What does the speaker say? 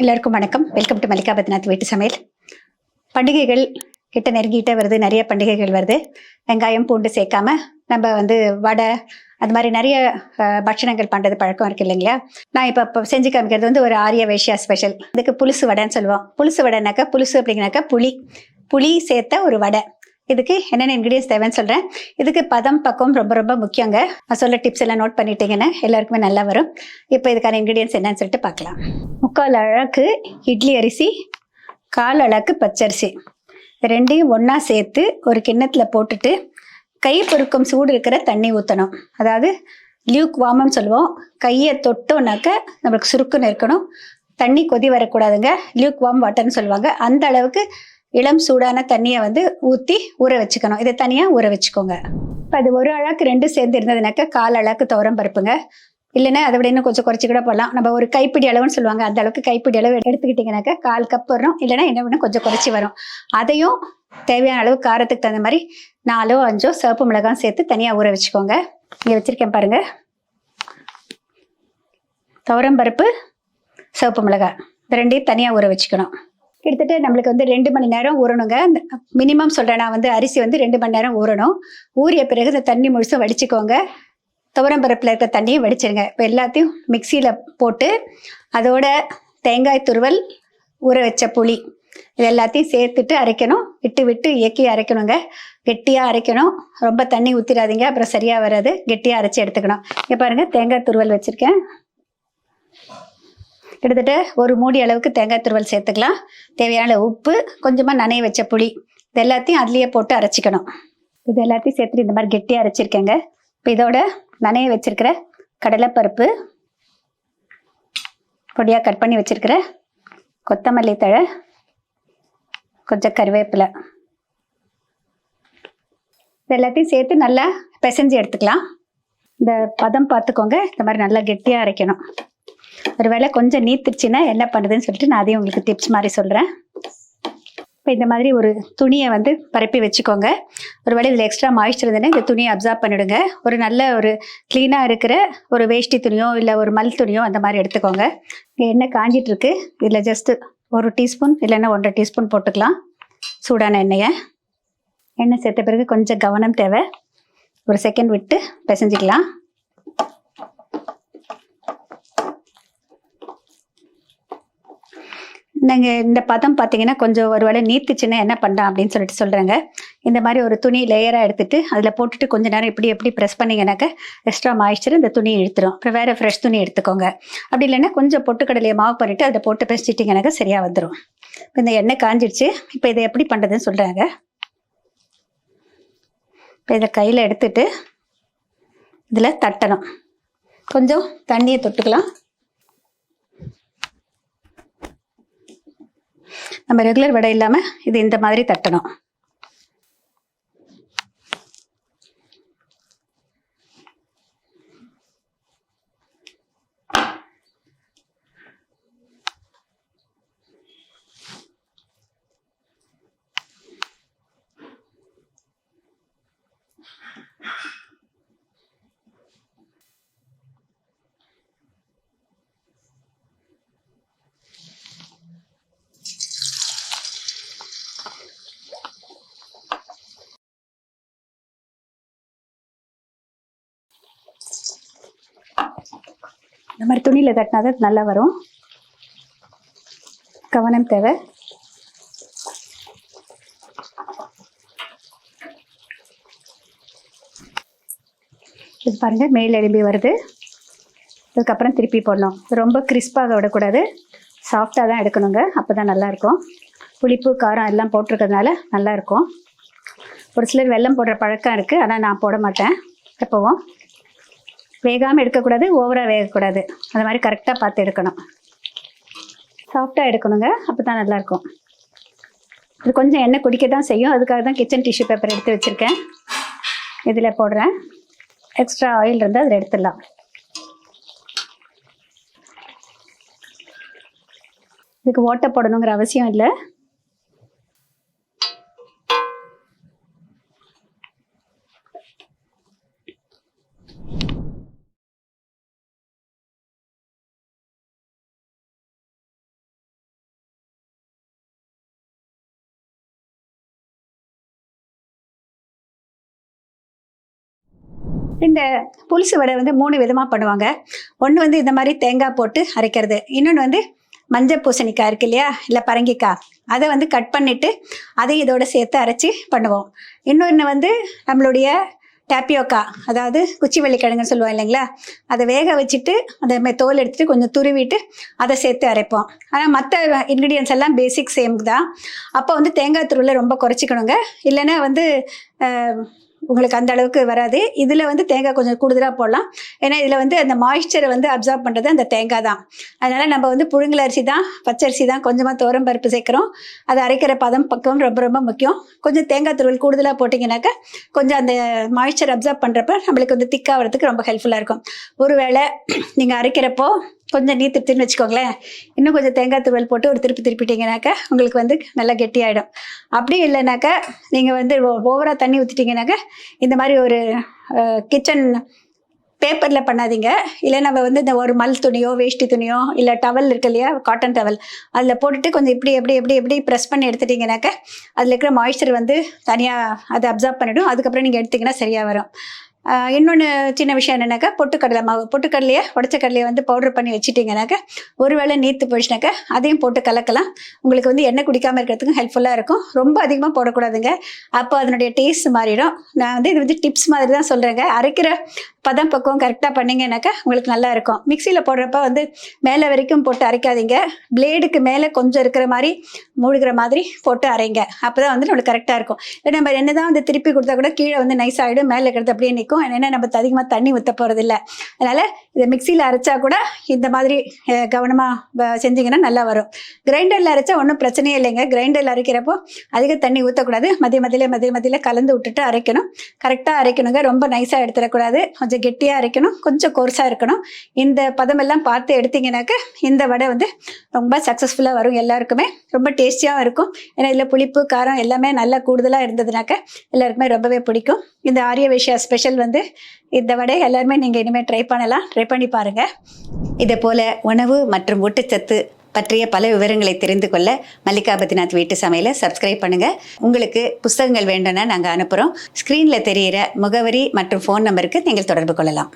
எல்லாருக்கும் வணக்கம். Welcome to Mallika பத்நாத் வீட்டு சமையல். பண்டிகைகள் கிட்ட நெருங்கிட்டே வருது. நிறைய பண்டிகைகள் வருது. வெங்காயம் பூண்டு சேர்க்காம நம்ம வடை அது மாதிரி நிறைய பட்சணங்கள் பண்ணுறது பழக்கம் இருக்கு இல்லைங்களா? நான் இப்போ செஞ்சு காமிக்கிறது ஒரு ஆரிய வைஷ்யா ஸ்பெஷல். இதுக்கு புலுசு வடைன்னு சொல்லுவோம். புலுசு வடைனாக்கா, புலுசு அப்படிங்கனாக்கா புளி சேர்த்த ஒரு வடை. இதுக்கு என்னென்ன இன்க்ரீடியன்ஸ் தேவைன்னு சொல்கிறேன். இதுக்கு பக்கம் ரொம்ப ரொம்ப முக்கியங்க. நான் சொல்ல டிப்ஸ் எல்லாம் நோட் பண்ணிட்டீங்கன்னா எல்லாருக்குமே நல்லா வரும். இப்போ இதுக்கான இன்க்ரீடியன்ஸ் என்னன்னு சொல்லிட்டு பார்க்கலாம். 3/4 அழகு இட்லி அரிசி, 1/4 அழகு பச்சரிசி, ரெண்டையும் ஒன்றா சேர்த்து ஒரு கிண்ணத்தில் போட்டுட்டு கை பொறுக்கும் சூடு இருக்கிற தண்ணி ஊற்றணும். அதாவது லியூக் வார்ம்னு சொல்லுவோம். கையை தொட்டோன்னாக்க நம்மளுக்கு சுருக்குன்னு இருக்கணும். தண்ணி கொதி வரக்கூடாதுங்க. லியூக் வார்ம் வாட்டர்னு சொல்லுவாங்க. அந்த அளவுக்கு இளம் சூடான தண்ணியை ஊற்றி ஊற வச்சுக்கணும். இதை தனியாக ஊற வச்சுக்கோங்க. இப்போ அது ஒரு அழகு 2 சேர்ந்து இருந்ததுனாக்கா 1/4 அழகு துவரம் பருப்புங்க. இல்லைன்னா அதை விட இன்னும் கொஞ்சம் குறைச்சி கூட போடலாம். நம்ம ஒரு கைப்பிடி அளவுன்னு சொல்லுவாங்க. அந்த அளவுக்கு கைப்பிடி அளவு எடுத்துக்கிட்டிங்கனாக்கா 1/4 கப் வரும். இல்லைன்னா என்ன கொஞ்சம் குறைச்சி வரும். அதையும் தேவையான அளவு காரத்துக்கு தகுந்த மாதிரி 4 5 சிவப்பு மிளகாய் சேர்த்து தனியாக ஊற வச்சுக்கோங்க. இங்கே வச்சுருக்கேன் பாருங்கள். துவரம் பருப்பு, சிவப்பு மிளகாய் இந்த ரெண்டையும் தனியாக ஊற வச்சுக்கணும். கிட்டத்தட்ட நம்மளுக்கு 2 மணி நேரம் ஊறணுங்க. மினிமம் சொல்கிறேன். நான் அரிசி 2 மணி நேரம் ஊறணும். ஊறிய பிறகு இந்த தண்ணி முழுசும் வடிச்சுக்கோங்க. துவரம் பருப்பில் இருக்க தண்ணியை வடிச்சிருங்க. இப்போ எல்லாத்தையும் மிக்சியில் போட்டு அதோட தேங்காய் துருவல், ஊற வச்ச புளி இது எல்லாத்தையும் சேர்த்துட்டு அரைக்கணும். விட்டு இயக்கி அரைக்கணுங்க. கெட்டியாக அரைக்கணும். ரொம்ப தண்ணி ஊற்றிடாதீங்க, அப்புறம் சரியாக வராது. கெட்டியாக அரைச்சி எடுத்துக்கணும். இங்கே பாருங்கள், தேங்காய் துருவல் வச்சுருக்கேன். கிட்டத்தட்ட ஒரு மூடி அளவுக்கு தேங்காய் துருவல் சேர்த்துக்கலாம். தேவையான உப்பு, கொஞ்சமாக நனைய வச்ச புளி இது எல்லாத்தையும் அதுலேயே போட்டு அரைச்சிக்கணும். இது எல்லாத்தையும் சேர்த்துட்டு இந்த மாதிரி கெட்டியாக அரைச்சிருக்கேங்க. இப்போ இதோட நனைய வச்சிருக்கிற கடலைப்பருப்பு, பொடியாக கட் பண்ணி வச்சிருக்கிற கொத்தமல்லி தழை, கொஞ்சம் கருவேப்பிலை இது எல்லாத்தையும் சேர்த்து நல்லா பிசைஞ்சு எடுத்துக்கலாம். இந்த பதம் பார்த்துக்கோங்க. இந்த மாதிரி நல்லா கெட்டியாக அரைக்கணும். ஒரு வேளை கொஞ்சம் நீத்துச்சுன்னா என்ன பண்ணுறதுன்னு சொல்லிட்டு நான் அதையும் உங்களுக்கு டிப்ஸ் மாதிரி சொல்கிறேன். இப்போ இந்த மாதிரி ஒரு துணியை பரப்பி வச்சுக்கோங்க. ஒரு வேளை இதில் எக்ஸ்ட்ரா மாய்ஸ்சர் இருந்ததுன்னா இந்த துணியை அப்சார்ப் பண்ணிவிடுங்க. ஒரு நல்ல ஒரு க்ளீனாக இருக்கிற ஒரு வேஷ்டி துணியோ இல்லை ஒரு மல் துணியோ அந்த மாதிரி எடுத்துக்கோங்க. இங்கே எண்ணெய் காஞ்சிட்ருக்கு. இதில் ஜஸ்ட்டு 1 டீஸ்பூன் இல்லைன்னா 1.5 டீஸ்பூன் போட்டுக்கலாம். சூடான எண்ணெய் சேர்த்த பிறகு கொஞ்சம் கவனம் தேவை. ஒரு செகண்ட் விட்டு பிசைஞ்சிக்கலாம். நீங்கள் இந்த பதம் பார்த்தீங்கன்னா கொஞ்சம் ஒரு வேளை நீத்துச்சுன்னா என்ன பண்ணலாம் அப்படின்னு சொல்லிட்டு சொல்கிறேங்க. இந்த மாதிரி ஒரு துணி லேயராக எடுத்துகிட்டு அதில் போட்டுட்டு கொஞ்சம் நேரம் எப்படி ப்ரெஸ் பண்ணிங்கனாக்க எக்ஸ்ட்ரா மாய்ஸ்சர் இந்த துணி இழுத்துரும். அப்புறம் வேறு ஃப்ரெஷ் துணி எடுத்துக்கோங்க. அப்படி இல்லைன்னா கொஞ்சம் பொட்டுக்கடலையை மாவு பண்ணிவிட்டு அதில் போட்டு பிசைச்சிட்டிங்கனாக்கா சரியாக வந்துடும். இப்போ இந்த எண்ணெய் காஞ்சிடுச்சு. இப்போ இதை எப்படி பண்ணுறதுன்னு சொல்கிறாங்க. இப்போ இதை கையில் எடுத்துட்டு இதில் தட்டணும். கொஞ்சம் தண்ணியை தொட்டுக்கலாம். நம்ம ரெகுலர் வடை இல்லாமல் இது இந்த மாதிரி தட்டணும். இந்த மாதிரி துணியில் தட்டினா தான் நல்லா வரும். கவனம் தேவை. இது பாருங்கள், மேல் எழும்பி வருது. அதுக்கப்புறம் திருப்பி போடணும். ரொம்ப கிறிஸ்பாக விடக்கூடாது. சாஃப்டாக தான் எடுக்கணுங்க. அப்போ தான் நல்லாயிருக்கும். புளிப்பு காரம் எல்லாம் போட்டிருக்கிறதுனால நல்லாயிருக்கும். ஒரு சிலர் வெல்லம் போடுற பழக்கம் இருக்குது. ஆனால் நான் போட மாட்டேன். எப்போவும் வேகாமல் எடுக்கக்கூடாது, ஓவராக வேகக்கூடாது. அது மாதிரி கரெக்டாக பார்த்து எடுக்கணும். சாஃப்டாக எடுக்கணுங்க. அப்போ தான் நல்லாயிருக்கும். இது கொஞ்சம் எண்ணெய் குடிக்க தான் செய்யும். அதுக்காக தான் கிச்சன் டிஷ்யூ பேப்பர் எடுத்து வச்சுருக்கேன். இதில் போடுறேன். எக்ஸ்ட்ரா ஆயில் இருந்தால் அதில் எடுத்துடலாம். இதுக்கு ஓட்டை போடணுங்கிற அவசியம் இல்லை. இந்த புளிசு வடை வந்து 3 விதமாக பண்ணுவாங்க. ஒன்று வந்து இந்த மாதிரி தேங்காய் போட்டு அரைக்கிறது, இன்னொன்று வந்து மஞ்சள் பூசணிக்காய் இருக்கு இல்லையா, இல்லை பரங்கிக்காய், அதை வந்து கட் பண்ணிவிட்டு அதையும் இதோட சேர்த்து அரைச்சி பண்ணுவோம். இன்னொன்று வந்து நம்மளுடைய டேப்பியோக்கா, அதாவது குச்சி வெள்ளிக்கிழங்குன்னு சொல்லுவோம் இல்லைங்களா, அதை வேக வச்சுட்டு அதை தோல் எடுத்துகிட்டு கொஞ்சம் துருவிட்டு அதை சேர்த்து அரைப்போம். ஆனால் மற்ற இன்க்ரீடியன்ஸ் எல்லாம் பேசிக் சேம் தான். அப்போ வந்து தேங்காய் துருவில் ரொம்ப குறைச்சிக்கணுங்க, இல்லைன்னா வந்து உங்களுக்கு அந்த அளவுக்கு வராது. இதில் வந்து தேங்காய் கொஞ்சம் கூடுதலாக போடலாம், ஏன்னா இதில் வந்து அந்த மாய்ஸ்சரை வந்து அப்சார்ப் பண்ணுறது அந்த தேங்காய் தான். அதனால் நம்ம வந்து புழுங்கல் அரிசி தான், பச்சரிசி தான், கொஞ்சமாக துவரம் பருப்பு சேர்க்குறோம். அதை அரைக்கிற பக்குவம் ரொம்ப ரொம்ப முக்கியம். கொஞ்சம் தேங்காய் துருவல் கூடுதலாக போட்டிங்கனாக்கா கொஞ்சம் அந்த மாய்ஸ்சர் அப்சார்ப் பண்ணுறப்ப நம்மளுக்கு வந்து திக்காக வரதுக்கு ரொம்ப ஹெல்ப்ஃபுல்லாக இருக்கும். ஒருவேளை நீங்கள் அரைக்கிறப்போ கொஞ்சம் நீர் திருப்தின்னு வச்சுக்கோங்களேன், இன்னும் கொஞ்சம் தேங்காய் துருவல் போட்டு ஒரு திருப்பிட்டீங்கனாக்கா உங்களுக்கு வந்து நல்லா கெட்டியாயிடும். அப்படி இல்லைனாக்கா நீங்கள் வந்து ஓவராக தண்ணி ஊற்றிட்டீங்கனாக்கா இந்த மாதிரி ஒரு கிச்சன் பேப்பரில் பண்ணாதீங்க, இல்லை நம்ம வந்து இந்த ஒரு மல் துணியோ வேஷ்டி துணியோ இல்லை டவல் இருக்கு இல்லையா, காட்டன் டவல், அதில் போட்டுட்டு கொஞ்சம் இப்படி எப்படி எப்படி எப்படி ப்ரெஸ் பண்ணி எடுத்துட்டிங்கனாக்கா அதில் இருக்கிற மாய்ஸ்சர் வந்து தனியாக அதை அப்சார்ப் பண்ணிவிடும். அதுக்கப்புறம் நீங்கள் எடுத்திங்கன்னா சரியாக வரும். இன்னொன்று சின்ன விஷயம் என்னென்னாக்கா, பொட்டுக்கடலை மாவு, பொட்டுக்கடலையை உடச்ச கடலையை வந்து பவுடர் பண்ணி வச்சுட்டிங்கனாக்கா ஒருவேளை நீர்த்து போயிடுச்சுனாக்கா அதையும் போட்டு கலக்கலாம். உங்களுக்கு வந்து எண்ணெய் குடிக்காமல் இருக்கிறதுக்கும் ஹெல்ப்ஃபுல்லாக இருக்கும். ரொம்ப அதிகமாக போடக்கூடாதுங்க, அப்போ அதனுடைய டேஸ்ட் மாறிடும். நான் வந்து இது வந்து டிப்ஸ் மாதிரி தான் சொல்கிறேங்க. அரைக்கிற பக்குவம் கரெக்டாக பண்ணிங்கனாக்கா உங்களுக்கு நல்லா இருக்கும். மிக்சியில் போடுறப்ப வந்து மேலே வரைக்கும் போட்டு அரைக்காதீங்க, பிளேடுக்கு மேலே கொஞ்சம் இருக்கிற மாதிரி மூழ்கிற மாதிரி போட்டு அரைங்க. அப்போ தான் வந்து நம்மளுக்கு கரெக்டாக இருக்கும். இல்லை நம்ம என்ன தான் வந்து திருப்பி கொடுத்தா கூட கீழே வந்து நைஸ் ஆகிடும், மேலே இருக்கிறது அப்படியே நிற்கும். ஏன்னா நம்ம அதிகமாக தண்ணி ஊற்ற போகிறதில்ல. அதனால் இதை மிக்சியில் அரைச்சா கூட இந்த மாதிரி கவனமாக செஞ்சிங்கன்னா நல்லா வரும். கிரைண்டரில் அரைச்சா ஒன்றும் பிரச்சனையே இல்லைங்க. கிரைண்டரில் அரைக்கிறப்போ அதிக தண்ணி ஊற்றக்கூடாது, மதிய மதியில் கலந்து விட்டுட்டு அரைக்கணும். கரெக்டாக அரைக்கணுங்க, ரொம்ப நைஸாக எடுத்துடக்கூடாது, கொஞ்சம் கெட்டியாக அரைக்கணும், கொஞ்சம் கோர்ஸாக இருக்கணும். இந்த பதமெல்லாம் பார்த்து எடுத்திங்கனாக்க இந்த வடை வந்து ரொம்ப சக்ஸஸ்ஃபுல்லாக வரும். எல்லாருக்குமே ரொம்ப டேஸ்டியாகவும் இருக்கும். ஏன்னா இதில் புளிப்பு காரம் எல்லாமே நல்லா கூடுதலாக இருந்ததுனாக்க எல்லாருக்குமே ரொம்பவே பிடிக்கும். இந்த ஆரிய வைஷ்யா ஸ்பெஷல் வந்து இந்த வடை எல்லாருமே நீங்கள் இனிமேல் ட்ரை பண்ணலாம், ட்ரை பண்ணி பாருங்கள். இதே போல் உணவு மற்றும் ஊட்டச்சத்து பற்றிய பல விவரங்களை தெரிந்து கொள்ள மல்லிகா பத்ரிநாத் வீட்டு சமையலை சப்ஸ்கிரைப் பண்ணுங்கள். உங்களுக்கு புத்தகங்கள் வேண்டும்னா நாங்கள் அனுப்புகிறோம். ஸ்க்ரீனில் தெரிகிற முகவரி மற்றும் ஃபோன் நம்பருக்கு நீங்கள் தொடர்பு கொள்ளலாம்.